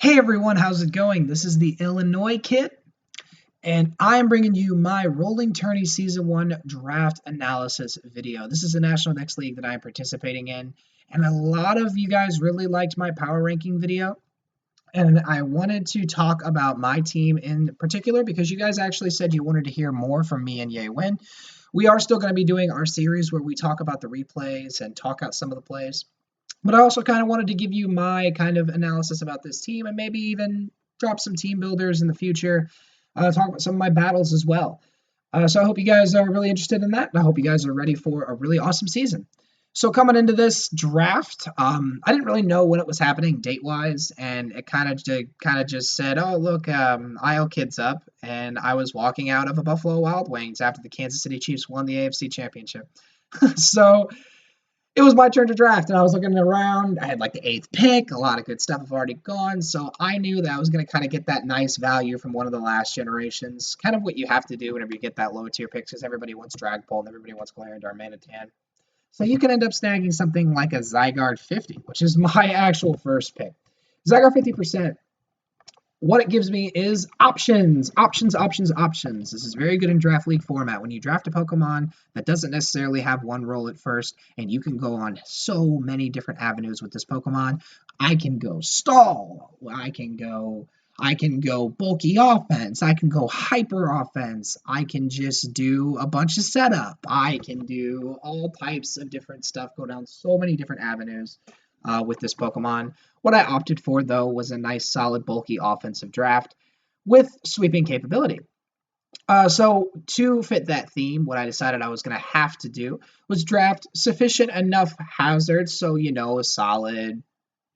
Hey everyone, how's it going? This is the Illinois Kid, and I'm bringing you my Rolling Tourney Season 1 draft analysis video. This is a National Next League that I'm participating in, and a lot of you guys really liked my power ranking video, and I wanted to talk about my team in particular because you guys actually said you wanted to hear more from me and Ye Win. We are still going to be doing our series where we talk about the replays and talk out some of the plays. But I also kind of wanted to give you my kind of analysis about this team and maybe even drop some team builders in the future, talk about some of my battles as well. So I hope you guys are really interested in that, and I hope you guys are ready for a really awesome season. So coming into this draft, I didn't really know when it was happening date-wise, and it kind of just said, "Oh, look, IL Kid's up," and I was walking out of a Buffalo Wild Wings after the Kansas City Chiefs won the AFC Championship. So it was my turn to draft, and I was looking around. I had like the eighth pick. A lot of good stuff have already gone, so I knew that I was going to kind of get that nice value from one of the last generations. Kind of what you have to do whenever you get that low tier picks, because everybody wants Dragapult and everybody wants Galarian Darmanitan. So you can end up snagging something like a Zygarde 50, which is my actual first pick. Zygarde 50%. What it gives me is options, options, options, options. This is very good in draft league format. When you draft a Pokemon that doesn't necessarily have one role at first, and you can go on so many different avenues with this Pokemon. I can go stall. I can go bulky offense. I can go hyper offense. I can just do a bunch of setup. I can do all types of different stuff, go down so many different avenues with this Pokemon. What I opted for, though, was a nice, solid, bulky offensive draft with sweeping capability. So to fit that theme, what I decided I was going to have to do was draft sufficient enough hazards. So, a solid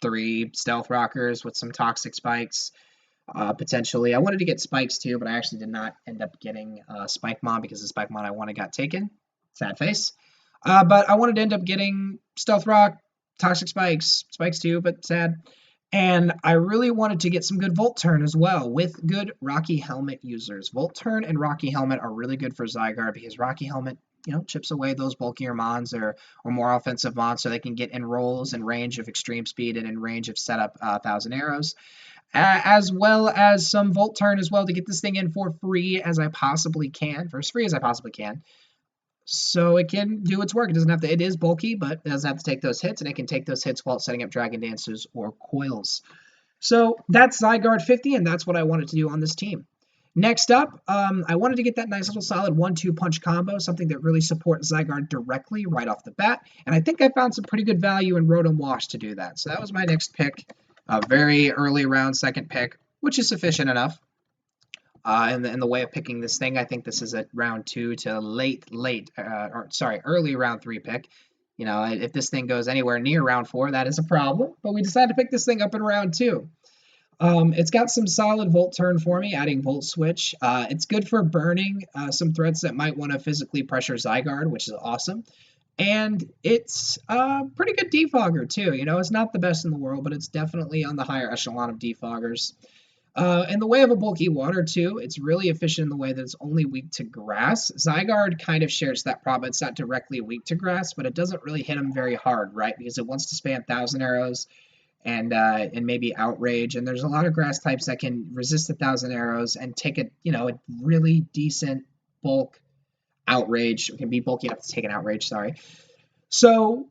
3 Stealth Rockers with some Toxic Spikes, potentially. I wanted to get Spikes too, but I actually did not end up getting Spike Mon because the Spike Mon I wanted got taken. Sad face. But I wanted to end up getting Stealth Rock, Toxic Spikes, Spikes too, but sad. And I really wanted to get some good Volt Turn as well with good Rocky Helmet users. Volt Turn and Rocky Helmet are really good for Zygarde because Rocky Helmet, chips away those bulkier Mons or more offensive Mons so they can get in rolls in range of extreme speed and in range of setup 1,000 arrows. As well as some Volt Turn as well to get this thing in for free as I possibly can, for as free as I possibly can. So it can do its work. It doesn't have to. It is bulky, but it doesn't have to take those hits, and it can take those hits while setting up Dragon Dances or Coils. So that's Zygarde 50, and that's what I wanted to do on this team. Next up, I wanted to get that nice little solid 1-2 punch combo, something that really supports Zygarde directly right off the bat. And I think I found some pretty good value in Rotom Wash to do that. So that was my next pick, a very early round second pick, which is sufficient enough. In the way of picking this thing, I think this is a round 2 to early round 3 pick. If this thing goes anywhere near round 4, that is a problem. But we decided to pick this thing up in round 2. It's got some solid Volt Turn for me, adding Volt Switch. It's good for burning some threats that might want to physically pressure Zygarde, which is awesome. And it's a pretty good defogger, too. It's not the best in the world, but it's definitely on the higher echelon of defoggers. In the way of a bulky water, too, it's really efficient in the way that it's only weak to grass. Zygarde kind of shares that problem. It's not directly weak to grass, but it doesn't really hit him very hard, right? Because it wants to spam 1,000 arrows and maybe Outrage. And there's a lot of grass types that can resist 1,000 arrows and take a really decent bulk Outrage. It can be bulky enough to take an Outrage, sorry. So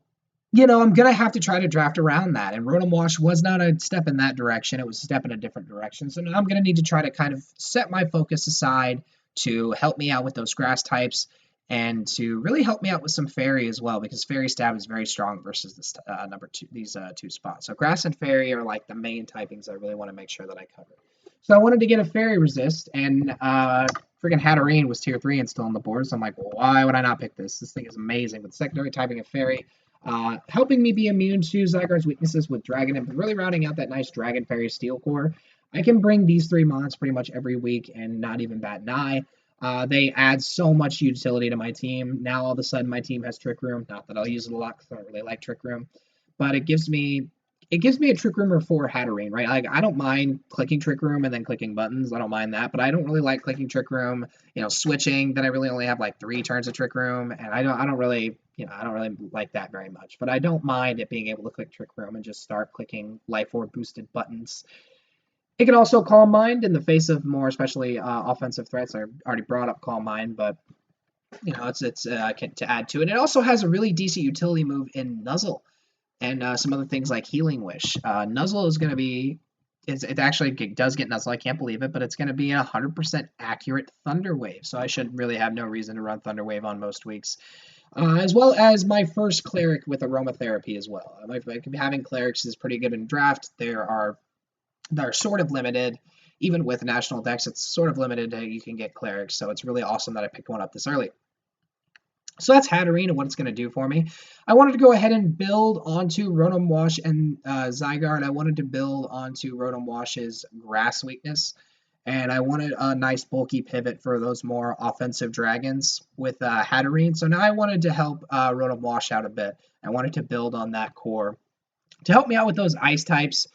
I'm going to have to try to draft around that. And Rotom Wash was not a step in that direction. It was a step in a different direction. So now I'm going to need to try to kind of set my focus aside to help me out with those grass types and to really help me out with some Fairy as well, because Fairy Stab is very strong versus this these two spots. So Grass and Fairy are like the main typings I really want to make sure that I cover. So I wanted to get a Fairy Resist, and freaking Hatterene was tier 3 and still on the board. So I'm like, well, why would I not pick this? This thing is amazing. With secondary typing of Fairy, helping me be immune to Zygarde's weaknesses with Dragon and really rounding out that nice Dragon Fairy Steel Core. I can bring these 3 mons pretty much every week and not even bat an eye. They add so much utility to my team. Now all of a sudden my team has Trick Room. Not that I'll use it a lot because I don't really like Trick Room, but it gives me a Trick Room or 4 Hatterene, right? Like, I don't mind clicking Trick Room and then clicking buttons. I don't mind that, but I don't really like clicking Trick Room, switching. Then I really only have like 3 turns of Trick Room, and I don't really like that very much. But I don't mind it being able to click Trick Room and just start clicking Life Orb boosted buttons. It can also Calm Mind in the face of more, especially offensive threats. I already brought up Calm Mind, but to add to it. It also has a really decent utility move in Nuzzle and some other things like Healing Wish. Nuzzle is going to be, it actually does get Nuzzle. I can't believe it, but it's going to be a 100% accurate Thunder Wave. So I should really have no reason to run Thunder Wave on most weeks. As well as my first Cleric with Aromatherapy as well. Having Clerics is pretty good in draft. They're sort of limited. Even with National Decks, it's sort of limited you can get Clerics. So it's really awesome that I picked one up this early. So that's Hatterene and what it's going to do for me. I wanted to go ahead and build onto Rotom Wash and Zygarde. I wanted to build onto Rotom Wash's Grass weakness. And I wanted a nice bulky pivot for those more offensive dragons with Hatterene. So now I wanted to help Rotom Wash out a bit. I wanted to build on that core to help me out with those ice types.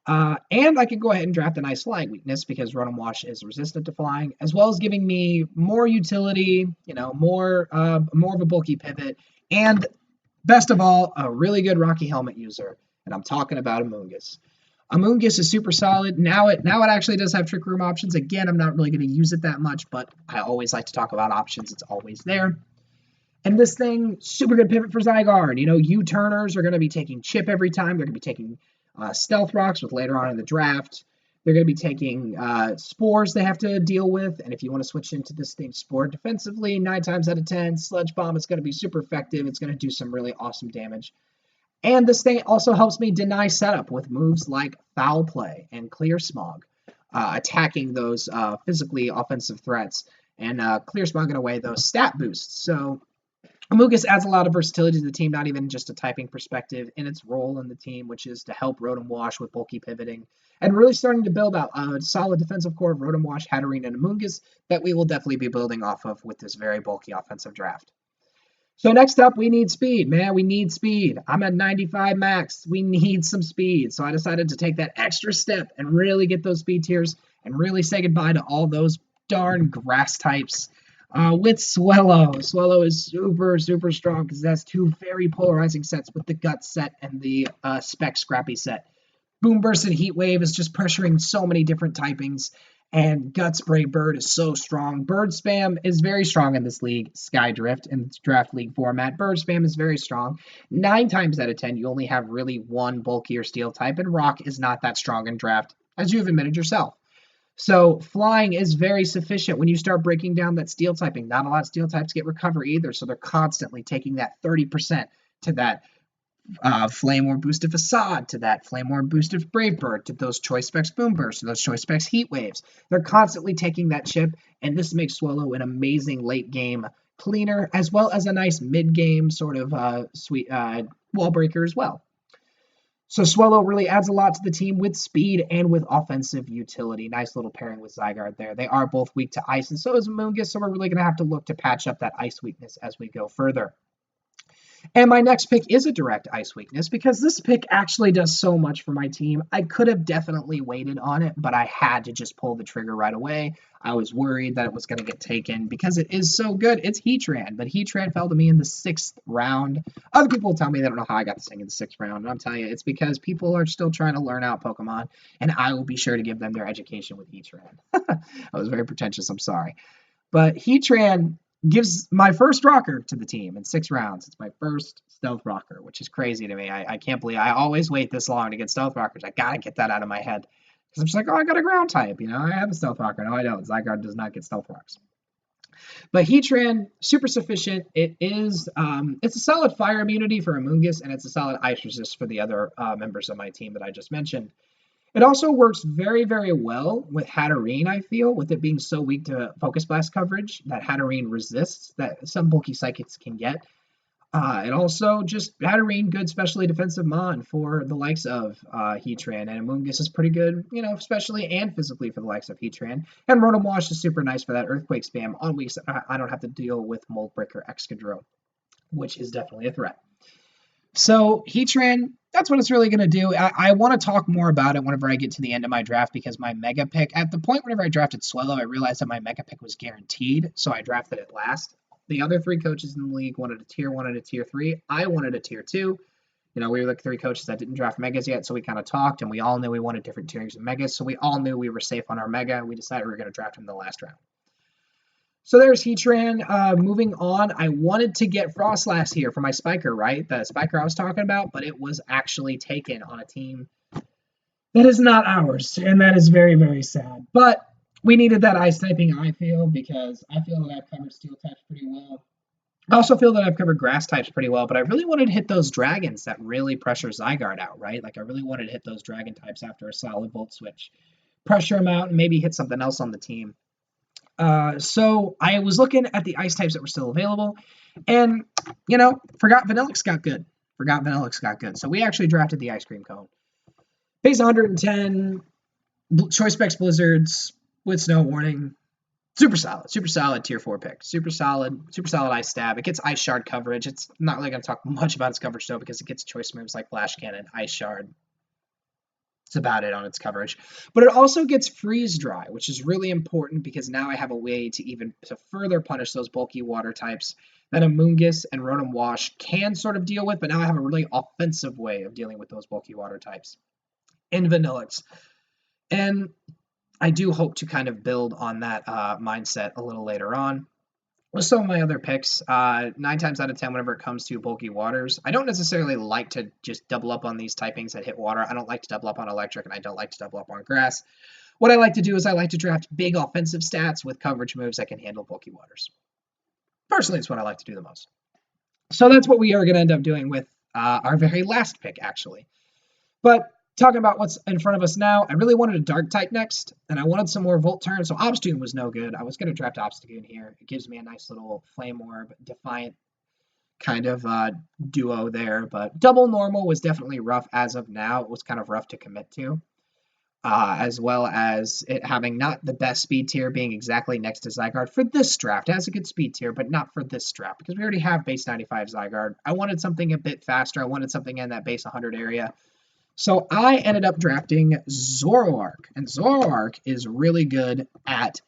And I can go ahead and draft a nice flying weakness because Rotom Wash is resistant to flying, as well as giving me more utility, more of a bulky pivot, and best of all, a really good Rocky Helmet user. And I'm talking about Amoonguss. Amoonguss is super solid. Now it actually does have Trick Room options. Again, I'm not really going to use it that much, but I always like to talk about options. It's always there. And this thing, super good pivot for Zygarde. U-turners are going to be taking Chip every time. They're going to be taking Stealth Rocks with later on in the draft. They're going to be taking Spores they have to deal with. And if you want to switch into this thing Spore defensively, 9 times out of 10, Sludge Bomb is going to be super effective. It's going to do some really awesome damage. And this thing also helps me deny setup with moves like Foul Play and Clear Smog, attacking those physically offensive threats and Clear Smogging away those stat boosts. So Amoonguss adds a lot of versatility to the team, not even just a typing perspective, in its role in the team, which is to help Rotom Wash with bulky pivoting, and really starting to build out a solid defensive core of Rotom Wash, Hatterene, and Amoonguss that we will definitely be building off of with this very bulky offensive draft. So next up, we need speed, man. We need speed. I'm at 95 max. We need some speed. So I decided to take that extra step and really get those speed tiers and really say goodbye to all those darn grass types. With Swellow. Swellow is super, super strong because it has 2 very polarizing sets with the Gut set and the Spec Scrappy set. Boom Burst and Heat Wave is just pressuring so many different typings. And Gut Spray Bird is so strong. Bird Spam is very strong in this league. Skydrift in draft league format. Bird Spam is very strong. 9 times out of 10, you only have really one bulkier steel type, and Rock is not that strong in draft, as you've admitted yourself. So flying is very sufficient when you start breaking down that steel typing. Not a lot of steel types get recover either, so they're constantly taking that 30% to that Flame War Boosted Facade, to that Flame War Boosted Brave Bird, to those Choice Specs Boom Burst, to those Choice Specs Heat Waves. They're constantly taking that chip, and this makes Swallow an amazing late game cleaner, as well as a nice mid game sort of sweet wall breaker as well. So Swellow really adds a lot to the team with speed and with offensive utility. Nice little pairing with Zygarde there. They are both weak to ice, and so is Amoonguss, so we're really going to have to look to patch up that ice weakness as we go further. And my next pick is a direct ice weakness because this pick actually does so much for my team. I could have definitely waited on it, but I had to just pull the trigger right away. I was worried that it was going to get taken because it is so good. It's Heatran, but Heatran fell to me in the 6th round. Other people tell me they don't know how I got this thing in the 6th round, and I'm telling you, it's because people are still trying to learn out Pokemon, and I will be sure to give them their education with Heatran. I was very pretentious, I'm sorry. But Heatran gives my first rocker to the team in 6 rounds. It's my first stealth rocker, which is crazy to me. I can't believe I always wait this long to get stealth rockers. I gotta get that out of my head. Because I'm just like, oh, I got a ground type. I have a stealth rocker. No, I don't. Zygarde does not get stealth rocks. But Heatran, super sufficient. It's a solid fire immunity for Amoonguss, and it's a solid ice resist for the other members of my team that I just mentioned. It also works very, very well with Hatterene, I feel, with it being so weak to Focus Blast coverage that Hatterene resists that some bulky psychics can get. It also just Hatterene, good specially defensive mon for the likes of Heatran, and Amoonguss is pretty good, especially and physically for the likes of Heatran. And Rotom Wash is super nice for that Earthquake spam on weeks that I don't have to deal with Mold Breaker Excadrill, which is definitely a threat. So Heatran, that's what it's really going to do. I want to talk more about it whenever I get to the end of my draft because my mega pick, at the point whenever I drafted Swellow, I realized that my mega pick was guaranteed, so I drafted it last. The other 3 coaches in the league wanted a tier 1 and a tier 3. I wanted a tier 2. We were the three coaches that didn't draft megas yet, so we kind of talked, and we all knew we wanted different tierings of megas, so we all knew we were safe on our mega. We decided we were going to draft him in the last round. So there's Heatran. Moving on, I wanted to get Frostlass here for my Spiker, right? The Spiker I was talking about, but it was actually taken on a team that is not ours, and that is very, very sad. But we needed that ice typing, I feel, because I feel that I've covered steel types pretty well. I also feel that I've covered grass types pretty well, but I really wanted to hit those dragons that really pressure Zygarde out, right? Like I really wanted to hit those dragon types after a solid Volt Switch. Pressure them out and maybe hit something else on the team. So I was looking at the ice types that were still available, and, Forgot Vanillix got good. So we actually drafted the Ice Cream Cone. Base 110, Choice Specs Blizzards with Snow Warning. Super solid tier 4 pick. Super solid ice stab. It gets ice shard coverage. It's not really going to talk much about its coverage though, because it gets choice moves like Flash Cannon, Ice Shard. It's about it on its coverage. But it also gets freeze dry, which is really important because now I have a way to further punish those bulky water types that a Moongus and Rotom Wash can sort of deal with, but now I have a really offensive way of dealing with those bulky water types in Vanillix. And I do hope to kind of build on that mindset a little later on. With some of my other picks, 9 times out of 10, whenever it comes to bulky waters, I don't necessarily like to just double up on these typings that hit water. I don't like to double up on electric, and I don't like to double up on grass. What I like to do is I like to draft big offensive stats with coverage moves that can handle bulky waters. Personally, it's what I like to do the most. So that's what we are going to end up doing with our very last pick, actually. But talking about what's in front of us now, I really wanted a Dark type next, and I wanted some more Volt Turn, so Obstagoon was no good. I was going to draft Obstagoon here. It gives me a nice little Flame Orb, Defiant kind of duo there, but Double Normal was definitely rough as of now. It was kind of rough to commit to, as well as it having not the best speed tier, being exactly next to Zygarde for this draft. It has a good speed tier, but not for this draft, because we already have base 95 Zygarde. I wanted something a bit faster. I wanted something in that base 100 area. So I ended up drafting Zoroark, and Zoroark is really good at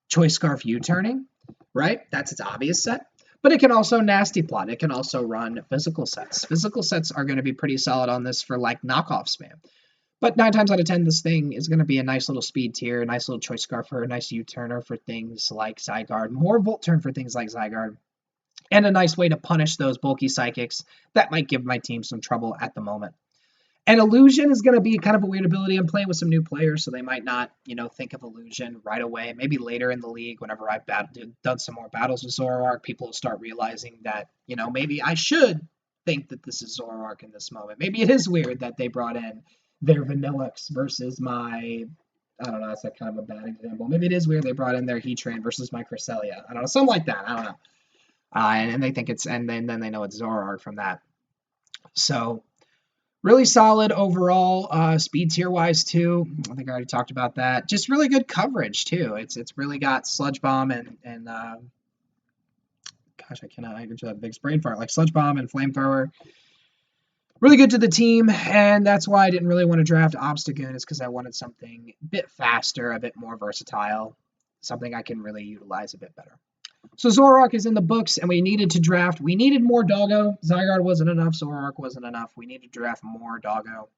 Choice Scarf U-turning, right? That's its obvious set. But it can also Nasty Plot. It can also run physical sets. Physical sets are going to be pretty solid on this for like knockoff spam. But 9 times out of 10, this thing is going to be a nice little speed tier, a nice little Choice Scarfer, a nice U-turner for things like Zygarde, more Volt Turn for things like Zygarde, and a nice way to punish those bulky Psychics that might give my team some trouble at the moment. And Illusion is going to be kind of a weird ability. I'm playing with some new players, so they might not, think of Illusion right away. Maybe later in the league, whenever I've done some more battles with Zoroark, people will start realizing that, maybe I should think that this is Zoroark in this moment. Maybe it is weird that they brought in their Vanillix versus my, I don't know, that's like kind of a bad example. Maybe it is weird they brought in their Heatran versus my Cresselia. I don't know, something like that. I don't know. And they think it's, and then they know it's Zoroark from that. So really solid overall, speed tier wise too. I think I already talked about that. Just really good coverage too. It's really got Sludge Bomb and gosh, I just have a big brain fart, like Sludge Bomb and Flamethrower. Really good to the team, and that's why I didn't really want to draft Obstagoon, is because I wanted something a bit faster, a bit more versatile, something I can really utilize a bit better. So Zoroark is in the books, and we needed to draft. We needed more Doggo. Zygarde wasn't enough. Zoroark wasn't enough. We needed to draft more Doggo.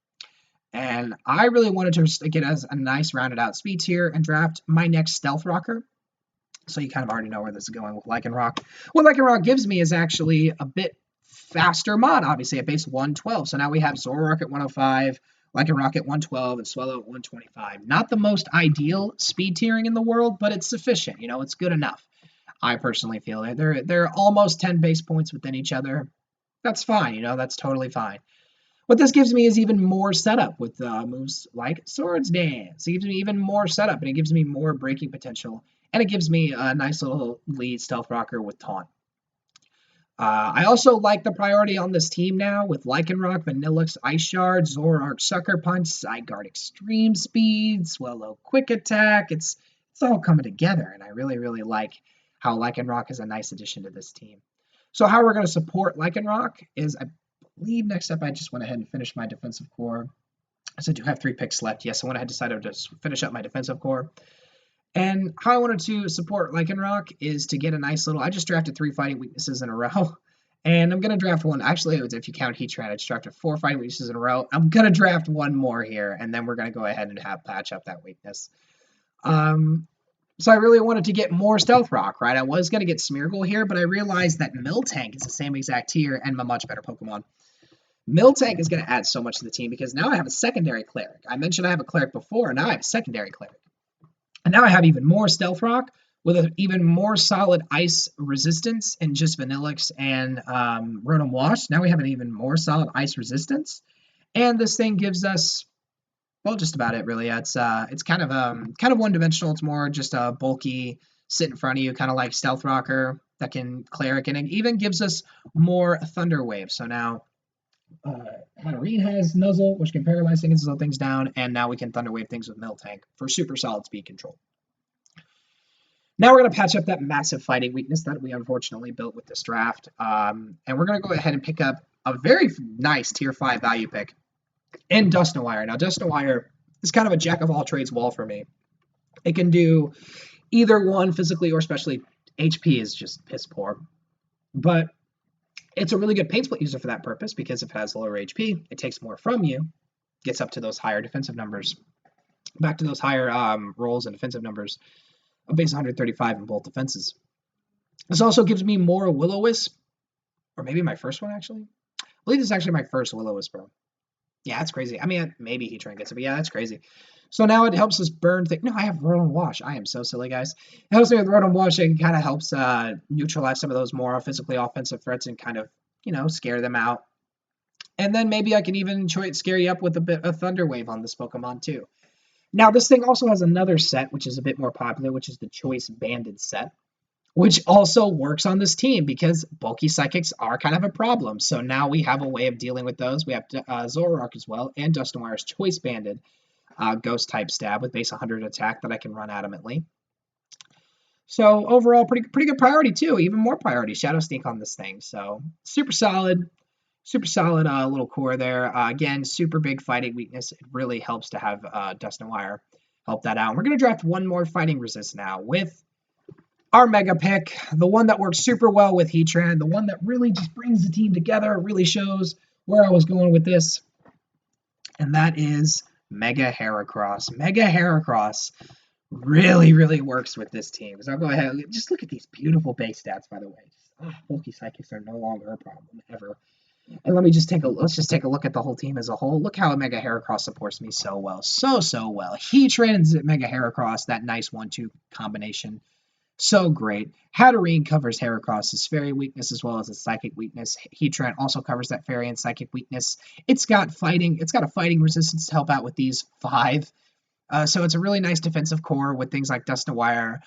And I really wanted to get us a nice rounded out speed tier and draft my next Stealth Rocker. So you kind of already know where this is going with Lycanroc. What Lycanroc gives me is actually a bit faster mod, obviously, at base 112. So now we have Zoroark at 105, Lycanroc at 112, and Swellow at 125. Not the most ideal speed tiering in the world, but it's sufficient. It's good enough. I personally feel they're almost 10 base points within each other. That's fine, that's totally fine. What this gives me is even more setup with moves like Swords Dance. It gives me even more setup, and it gives me more breaking potential, and it gives me a nice little lead Stealth Rocker with Taunt. I also like the priority on this team now with Lycanroc, Vanillix, Ice Shard, Zoroark, Sucker Punch, Zygarde Extreme Speed, Swellow Quick Attack. It's all coming together, and I really, really like how Lycanroc is a nice addition to this team. So how we're going to support Lycanroc is, I believe next up I just went ahead and finished my defensive core. So I do have 3 picks left. Yes, I went ahead and decided to finish up my defensive core. And how I wanted to support Lycanroc is to get a nice little, I just drafted 3 fighting weaknesses in a row. And I'm going to draft one. Actually, if you count Heatran, I just drafted 4 fighting weaknesses in a row. I'm going to draft one more here, and then we're going to go ahead and patch up that weakness. So I really wanted to get more Stealth Rock, right? I was going to get Smeargle here, but I realized that Miltank is the same exact tier and a much better Pokemon. Miltank is going to add so much to the team because now I have a secondary Cleric. I mentioned I have a Cleric before, and now I have a secondary Cleric. And now I have even more Stealth Rock with an even more solid ice resistance in just Vanillix and Rotom Wash. Now we have an even more solid ice resistance. And this thing gives us, well, just about it really. It's kind of one-dimensional. It's more just a bulky, sit in front of you, kind of like Stealth Rocker that can Cleric, and it even gives us more Thunder Wave. So now Hatterene has Nuzzle, which can paralyze things and slow things down, and now we can Thunder Wave things with Miltank for super solid speed control. Now we're going to patch up that massive fighting weakness that we unfortunately built with this draft, and we're going to go ahead and pick up a very nice tier 5 value pick in Dusknoir. Now Dusknoir is kind of a jack of all trades wall for me. It can do either one physically or especially. HP is just piss poor, but it's a really good paint split user for that purpose because if it has lower HP, it takes more from you, gets up to those higher defensive numbers, back to those higher rolls and defensive numbers, a base 135 in both defenses. This also gives me more Will-O-Wisp, or maybe my first one actually. I believe this is actually my first Will-O-Wisp, bro. Yeah, that's crazy. I mean, maybe Heatran gets it, but yeah, that's crazy. So now it helps us burn things. No, I have Rotom Wash. I am so silly, guys. It helps me with Rotom Wash and kind of helps neutralize some of those more physically offensive threats and kind of, scare them out. And then maybe I can even scare you up with a bit of Thunder Wave on this Pokemon too. Now, this thing also has another set, which is a bit more popular, which is the Choice Banded set, which also works on this team because bulky Psychics are kind of a problem. So now we have a way of dealing with those. We have Zoroark as well, and Dusknoir's Choice Banded Ghost-type stab with base 100 attack that I can run adamantly. So overall, pretty good priority too. Even more priority, Shadow Sneak on this thing. So super solid little core there. Again, super big fighting weakness. It really helps to have Dusknoir help that out. And we're going to draft one more fighting resist now with our mega pick, the one that works super well with Heatran, the one that really just brings the team together, really shows where I was going with this. And that is Mega Heracross. Mega Heracross really works with this team. So I'll go ahead, just look at these beautiful base stats, by the way. Bulky Psychics are no longer a problem, ever. And let's just take a look at the whole team as a whole. Look how Mega Heracross supports me so well. So well. Heatran and Mega Heracross, that nice 1-2 combination. So great. Hatterene covers Heracross's fairy weakness as well as its psychic weakness. Heatran also covers that fairy and psychic weakness. It's got a fighting resistance to help out with these 5. So it's a really nice defensive core with things like Dusknoir,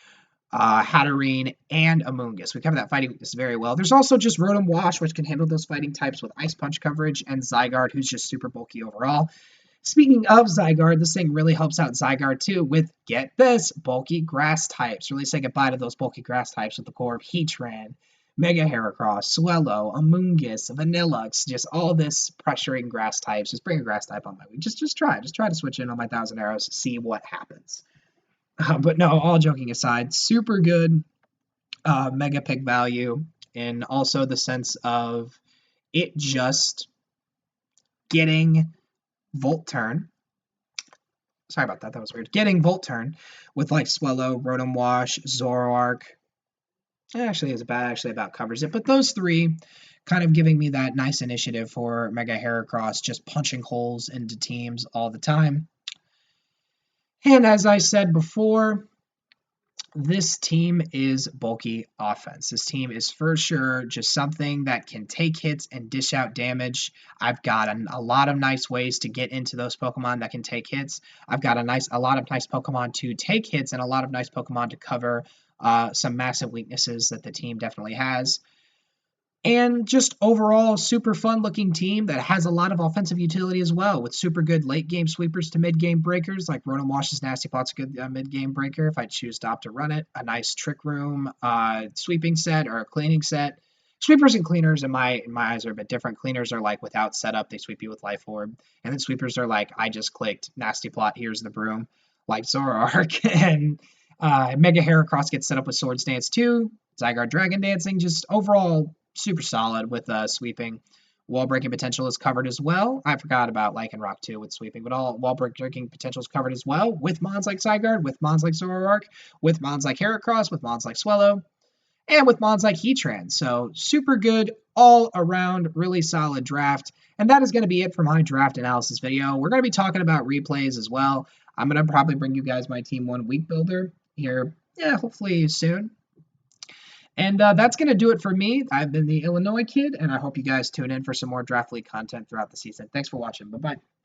Hatterene, and Amoonguss. We cover that fighting weakness very well. There's also just Rotom Wash, which can handle those fighting types with Ice Punch coverage, and Zygarde, who's just super bulky overall. Speaking of Zygarde, this thing really helps out Zygarde too with, get this, bulky grass types. Really say goodbye to those bulky grass types with the core of Heatran, Mega Heracross, Swellow, Amoonguss, Vanillux, just all this pressuring grass types. Just bring a grass type on my way. Just try to switch in on my 1,000 arrows, see what happens. But no, all joking aside, super good mega pick value, and also the sense of it just getting Volt Turn. Sorry about that. That was weird. Getting Volt Turn with like Swellow, Rotom Wash, Zoroark. It actually is about covers it. But those 3 kind of giving me that nice initiative for Mega Heracross, just punching holes into teams all the time. And as I said before, this team is bulky offense. This team is for sure just something that can take hits and dish out damage. I've got a lot of nice ways to get into those Pokemon that can take hits. I've got a lot of nice Pokemon to take hits and a lot of nice Pokemon to cover some massive weaknesses that the team definitely has. And just overall, super fun-looking team that has a lot of offensive utility as well, with super good late-game sweepers to mid-game breakers, like Rotom Wash's Nasty Plot's a good mid-game breaker if I choose to opt to run it. A nice Trick Room sweeping set or a cleaning set. Sweepers and cleaners, in my eyes, are a bit different. Cleaners are like without setup, they sweep you with Life Orb. And then sweepers are like, I just clicked Nasty Plot, here's the broom, like Zoroark. And Mega Heracross gets set up with Swords Dance too. Zygarde Dragon Dancing, just overall super solid with sweeping. Wall breaking potential is covered as well. I forgot about Lycanroc too with sweeping, but all wall breaking potential is covered as well with mons like Zygarde, with mons like Zoroark, with mons like Heracross, with mons like Swellow, and with mons like Heatran. So super good all around, really solid draft. And that is going to be it for my draft analysis video. We're going to be talking about replays as well. I'm going to probably bring you guys my Team 1 week builder here, yeah, hopefully soon. And that's going to do it for me. I've been the Illinois Kid, and I hope you guys tune in for some more Draft League content throughout the season. Thanks for watching. Bye-bye.